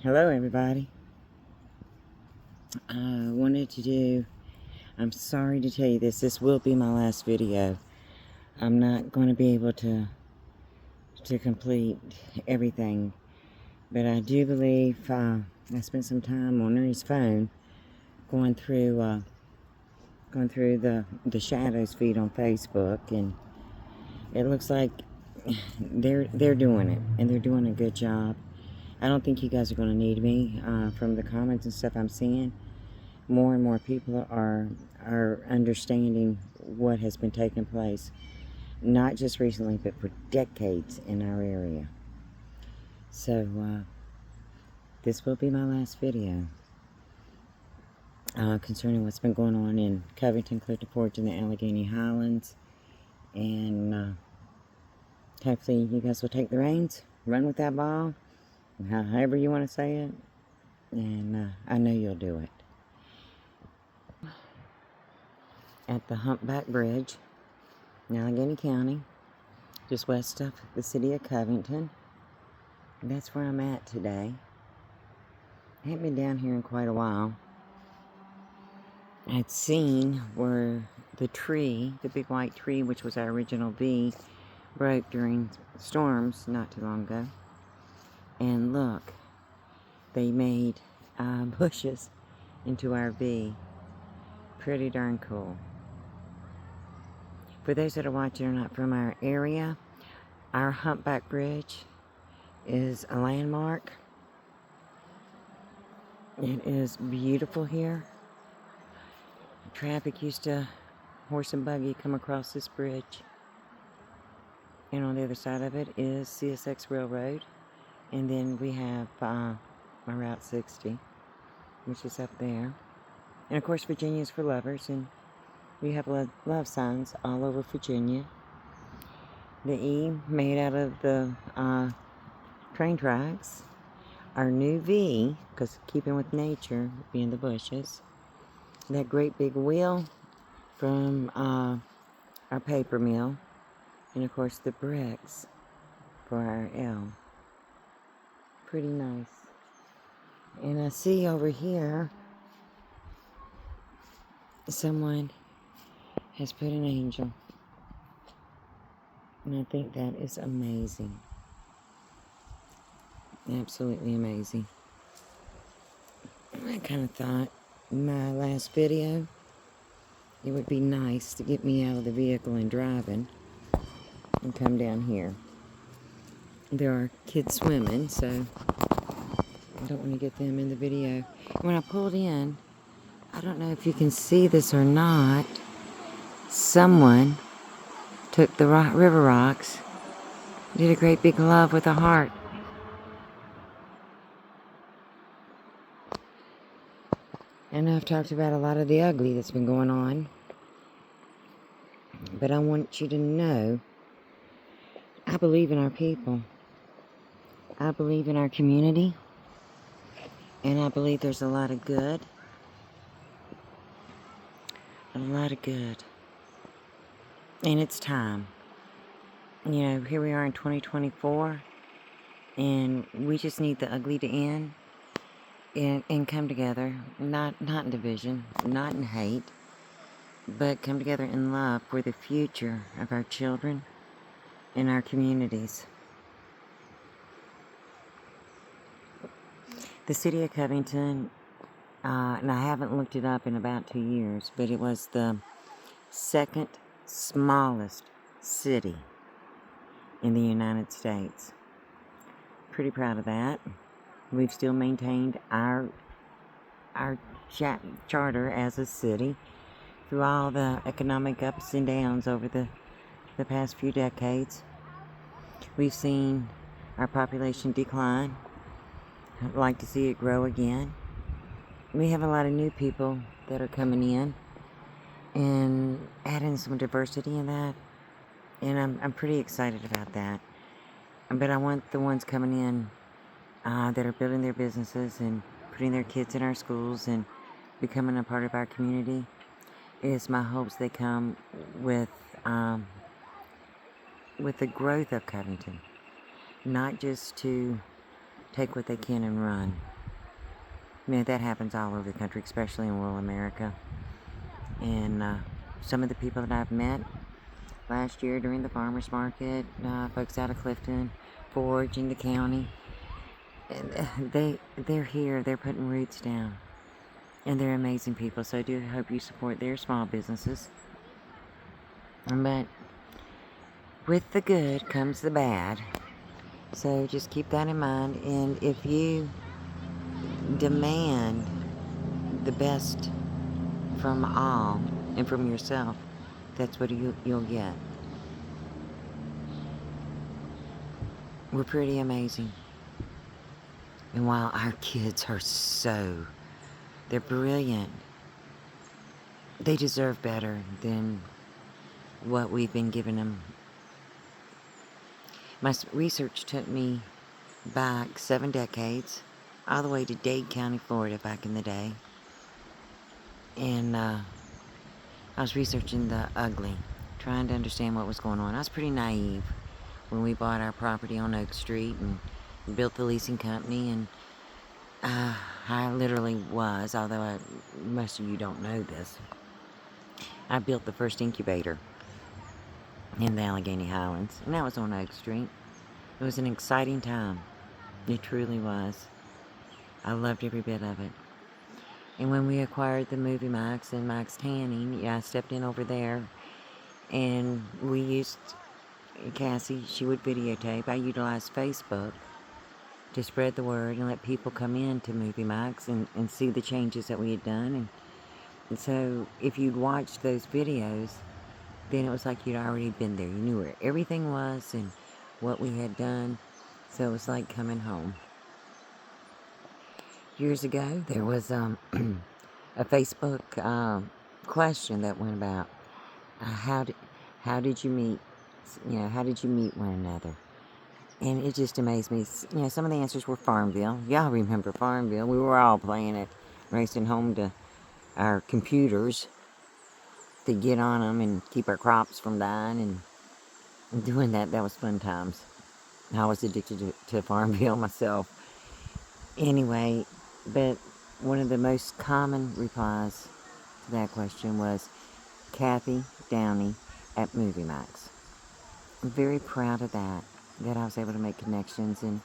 Hello everybody. I wanted to do, I'm sorry to tell you this will be my last video. I'm not going to be able to complete everything, but I do believe I spent some time on Ernie's phone going through the shadows feed on Facebook, and it looks like they're doing it, and they're doing a good job. I don't think you guys are going to need me. From the comments and stuff I'm seeing, more and more people are understanding what has been taking place, not just recently, but for decades in our area. So this will be my last video concerning what's been going on in Covington, Clifton Forge, and the Alleghany Highlands, and hopefully you guys will take the reins, run with that ball, however you want to say it, and I know you'll do it. At the Humpback Bridge in Alleghany County, just west of the city of Covington. That's where I'm at today. I haven't been down here in quite a while. I'd seen where the tree, the big white tree, which was our original V, broke during storms not too long ago. And look, they made bushes into our V. Pretty darn cool. For those that are watching or not from our area, our Humpback Bridge is a landmark. It is beautiful here. Traffic used to, horse and buggy, come across this bridge. And on the other side of it is CSX Railroad. And then we have my Route 60, which is up there. And of course, Virginia is for lovers, and we have love signs all over Virginia. The E made out of the train tracks. Our new V, because keeping with nature, being the bushes. That great big wheel from our paper mill. And of course the bricks for our L. Pretty nice. And I see over here someone has put an angel. And I think that is amazing. Absolutely amazing. I kind of thought my last video, it would be nice to get me out of the vehicle and driving and come down here. There are kids swimming, so I don't want to get them in the video. When I pulled in, I don't know if you can see this or not, someone took the river rocks, did a great big love with a heart. I know I've talked about a lot of the ugly that's been going on, but I want you to know, I believe in our people. I believe in our community, and I believe there's a lot of good. A lot of good. And it's time. You know, here we are in 2024, and we just need the ugly to end and come together, not in division, not in hate, but come together in love for the future of our children and our communities. The city of Covington, and I haven't looked it up in about 2 years, but it was the second smallest city in the United States. Pretty proud of that. We've still maintained our charter as a city through all the economic ups and downs over the past few decades. We've seen our population decline. I'd like to see it grow again. We have a lot of new people that are coming in and adding some diversity in that, and I'm pretty excited about that. But I want the ones coming in that are building their businesses and putting their kids in our schools and becoming a part of our community. It is my hopes they come with the growth of Covington, not just to take what they can and run. That happens all over the country, especially in rural America. And some of the people that I've met last year during the farmers market, folks out of Clifton, Forge in the county, they're here, they're putting roots down. And they're amazing people, so I do hope you support their small businesses. But with the good comes the bad. So just keep that in mind. And if you demand the best from all and from yourself, that's what you'll get. We're pretty amazing. And while our kids are they're brilliant, they deserve better than what we've been giving them. My research took me back 7 decades, all the way to Dade County, Florida back in the day. And I was researching the ugly, trying to understand what was going on. I was pretty naive when we bought our property on Oak Street and built the leasing company. And I literally was, although most of you don't know this, I built the first incubator in the Alleghany Highlands, and that was on Oak Street. It was an exciting time. It truly was. I loved every bit of it. And when we acquired the Movie Max and Max Tanning, I stepped in over there, and we used Cassie. She would videotape. I utilized Facebook to spread the word and let people come in to Movie Max and see the changes that we had done. And so if you'd watched those videos, then it was like you'd already been there. You knew where everything was and what we had done. So it was like coming home. Years ago, there was a Facebook question that went about how did you meet? How did you meet one another? And it just amazed me. Some of the answers were Farmville. Y'all remember Farmville? We were all playing it, racing home to our computers to get on them and keep our crops from dying, and doing that. That was fun times. I was addicted to Farmville myself. Anyway, but one of the most common replies to that question was Kathy Downey at Movie Max. I'm very proud of that I was able to make connections and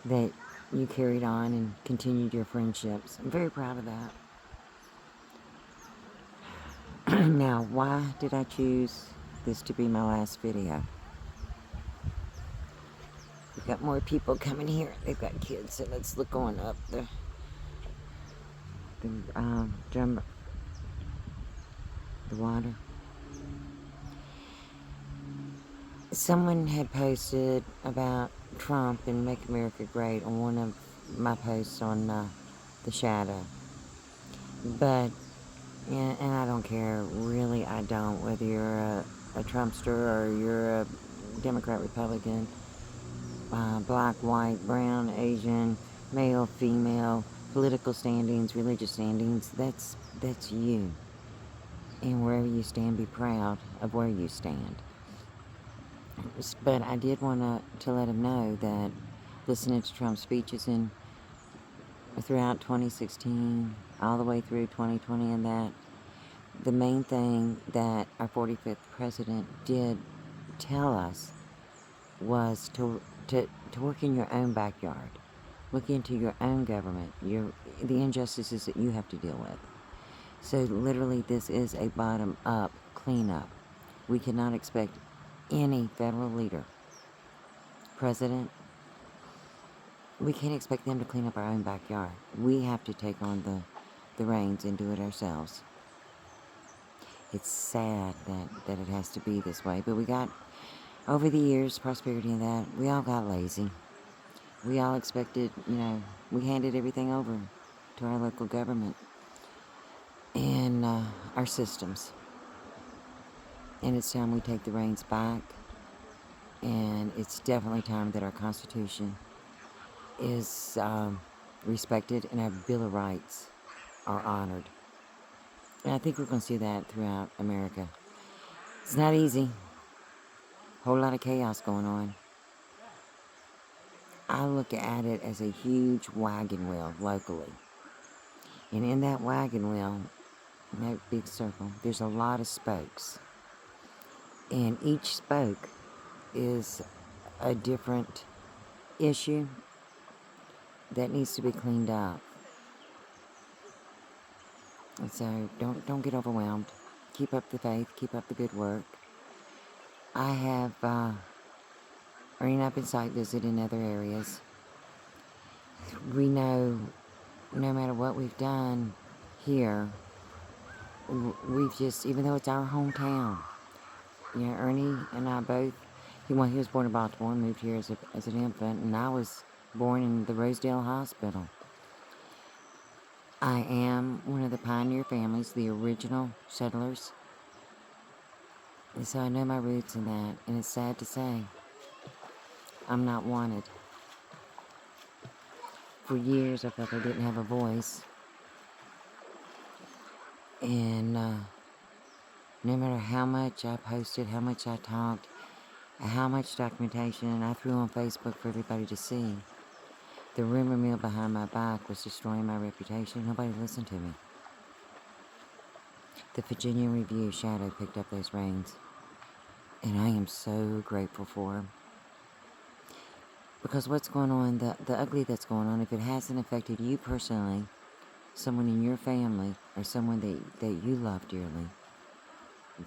that you carried on and continued your friendships. I'm very proud of that. Now, why did I choose this to be my last video? We've got more people coming here. They've got kids, so let's look on up the water. Someone had posted about Trump and Make America Great on one of my posts on the shadow. But, and I don't care, really I don't, whether you're a Trumpster or you're a Democrat, Republican, black, white, brown, Asian, male, female, political standings, religious standings, that's you. And wherever you stand, be proud of where you stand. But I did want to let him know that listening to Trump's speeches throughout 2016, all the way through 2020 and that, the main thing that our 45th president did tell us was to work in your own backyard. Look into your own government, the injustices that you have to deal with. So literally this is a bottom-up cleanup. We cannot expect any federal leader, president, we can't expect them to clean up our own backyard. We have to take on the reins and do it ourselves. It's sad that it has to be this way, but we got, over the years, prosperity and that, we all got lazy. We all expected, we handed everything over to our local government and our systems. And it's time we take the reins back, and it's definitely time that our Constitution is respected and our Bill of Rights are honored. And I think we're going to see that throughout America. It's not easy. Whole lot of chaos going on. I look at it as a huge wagon wheel locally. And in that wagon wheel, in that big circle, there's a lot of spokes. And each spoke is a different issue that needs to be cleaned up. And so don't get overwhelmed. Keep up the faith. Keep up the good work. I have Ernie and I have been site visit in other areas. We know no matter what we've done here, we've just, even though it's our hometown, Ernie and I both, he was born in Baltimore and moved here as an infant, and I was born in the Rosedale Hospital. I am one of the pioneer families, the original settlers. And so I know my roots in that, and it's sad to say, I'm not wanted. For years I felt I didn't have a voice. And no matter how much I posted, how much I talked, how much documentation I threw on Facebook for everybody to see, the rumor mill behind my back was destroying my reputation. Nobody listened to me. The Virginia Review Shadow picked up those reins, and I am so grateful for them. Because what's going on, the ugly that's going on, if it hasn't affected you personally, someone in your family, or someone that you love dearly,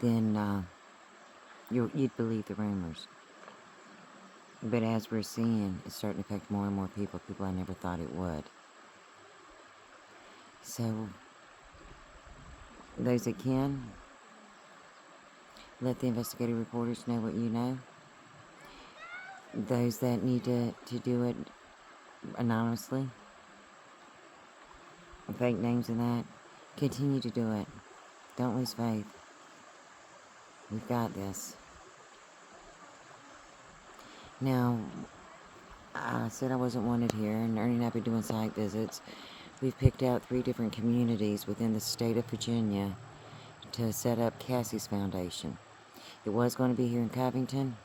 then you'd believe the rumors. But as we're seeing, it's starting to affect more and more people I never thought it would. So, those that can, let the investigative reporters know what you know. Those that need to do it anonymously, fake names and that, continue to do it. Don't lose faith. We've got this. Now, I said I wasn't wanted here, and Ernie and I have been doing site visits. We've picked out 3 different communities within the state of Virginia to set up Cassie's Foundation. It was going to be here in Covington,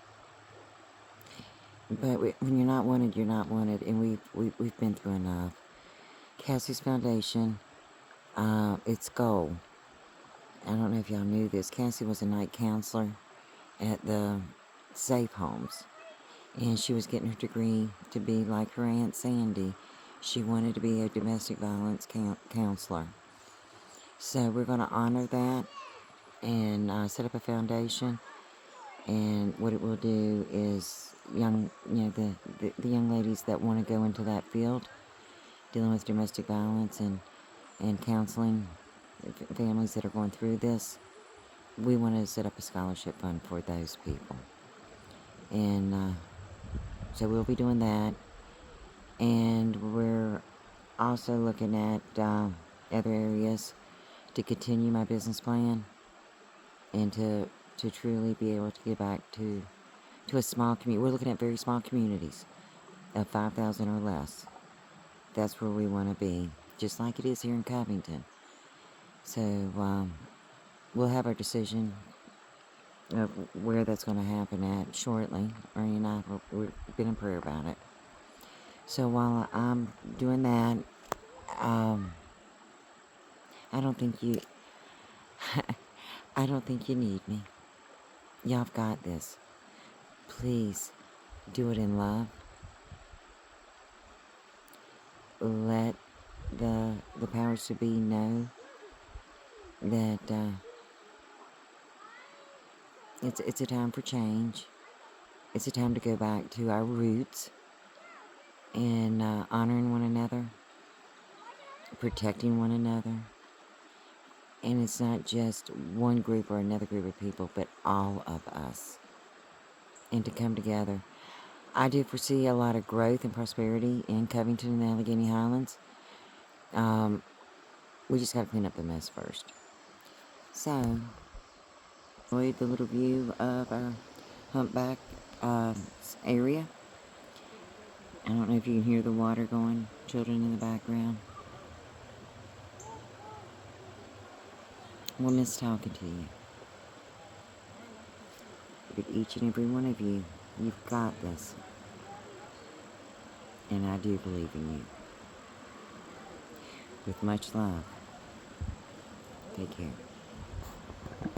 but when you're not wanted, you're not wanted, and we've been through enough. Cassie's Foundation, its goal, I don't know if y'all knew this, Cassie was a night counselor at the safe homes, and she was getting her degree to be like her Aunt Sandy. She wanted to be a domestic violence counselor. So we're going to honor that and set up a foundation. And what it will do is the young ladies that want to go into that field, dealing with domestic violence and counseling families that are going through this, we want to set up a scholarship fund for those people. And so we'll be doing that. And we're also looking at other areas to continue my business plan and to truly be able to get back to a small community. We're looking at very small communities of 5,000 or less. That's where we want to be, just like it is here in Covington. So we'll have our decision of where that's going to happen at shortly. Ernie and I, we've been in prayer about it. So while I'm doing that, I don't think you need me. Y'all have got this. Please do it in love. Let the powers to be know that it's a time for change. It's a time to go back to our roots and honoring one another, protecting one another. And it's not just one group or another group of people, but all of us. And to come together. I do foresee a lot of growth and prosperity in Covington and the Alleghany Highlands. We just got to clean up the mess first. So, enjoyed the little view of our Humpback area. I don't know if you can hear the water going, children in the background. We'll miss talking to you. But each and every one of you, you've got this. And I do believe in you. With much love, take care.